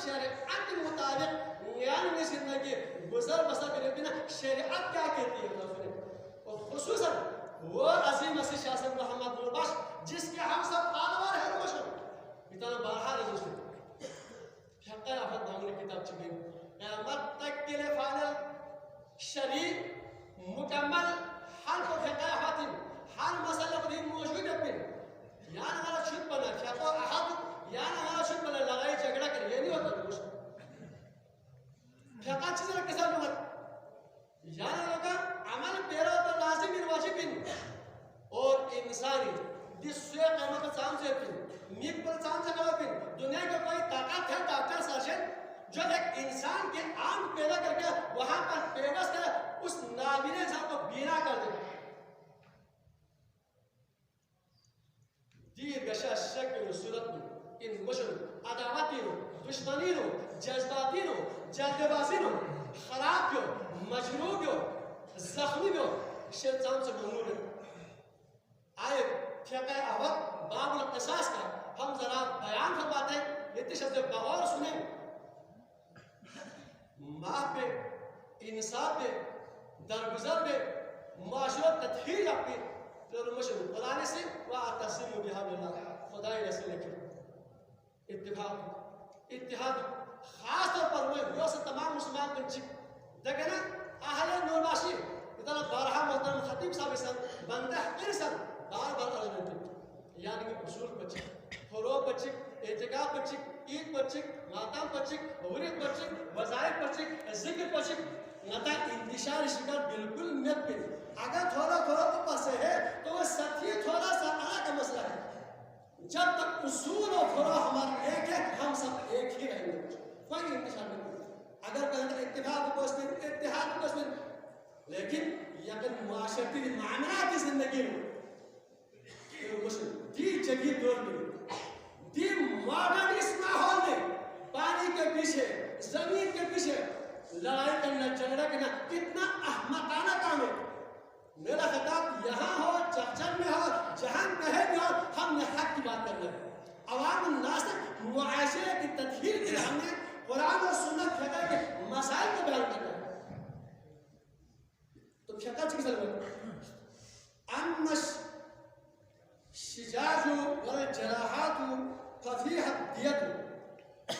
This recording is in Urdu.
شریعت کے مطابق یعنی زندگی گزر بسر کرے بنا شریعت کیا کہتی ہے اور خصوصاً وہ عظیم مسیح شاہ صاحب محمد نوربخش جس کے ہم سب فالوور ہیں روشن اتنا بارہا رجوع سے فقہ افت نامنے کتاب چکی قیامت تک کے لئے فائنل شریف مکمل حل کو فقہ افاتیم ہر مسئلہ کو دین موجود ہے پھر یہاں ہمارا چھت بنا فقہ احد یہاں ہمارا چھت بنا لڑائی جھگڑا کر یہ نہیں ہوتا روشن فقہ چیز رکھ کے ساتھ لوگ یہاں لوگا عمل پیرا پر لازم واجب اور انسانی جس سوئے قیمت سام سے نیک پر سام سے کبھا دنیا کا کوئی طاقت ہے ڈاکٹر سرجن جو ایک انسان کے آنکھ پیدا کر کے وہاں پر پیوست ہے اس نابینے انسان کو بینا کر دے دیر گشہ شکل و صورت میں ان مشر عداوتی ہو دشمنی ہو جذباتی ہو جلد بازی ہو خراب ہو مجروح ہو زخمی ہو شیطان سے ممنون ہے آئے فقہ احد باب القصاص کا ہم ذرا بیان فرماتے ہیں یہ تشدد بغور سنیں ماں پہ انصاف پہ درگزر پہ معاشرت تطہیر اپنی پھر مشہور قرآن سے وَاعْتَصِمُوا بِحَبْلِ اللَّهِ خدای رسول کے اتحاد خاص طور پر ہوئے وہ سے تمام مسلمان بن چک دیکھیں نا اہل نورباشی اتنا بارہا محترم خطیب صاحب سن بندہ ارسن بار بار علمت یعنی کہ اصول بچک فروغ بچک اعتقاد بچک عید بچک ماتم بچک ورد بچک وظائف بچک ذکر بچک نتا انتشار شکر بالکل نیت پہ اگر تھوڑا تھوڑا اوپر سے ہے تو وہ ساتھی تھوڑا سا الگ کا مسئلہ ہے جب تک اصول اور فروغ ہمارے ایک ہے ہم سب ایک ہی رہیں گے کوئی انتشار نہیں اگر کہیں اتفاق کو اتحاد کو لیکن یقین معاشرتی معاملات کی زندگی میں دی جدید دور میں دی ماڈرن اس ماحول میں پانی کے پیچھے زمین کے پیچھے لڑائی کرنا جھگڑا کرنا کتنا احمقانہ کام ہے میرا خطاب یہاں ہو چرچن میں ہو جہاں کہیں بھی ہو ہم نے حق کی بات کرنا ہے عوام الناس معاشرے کی تطہیر کے لیے ہم نے قرآن اور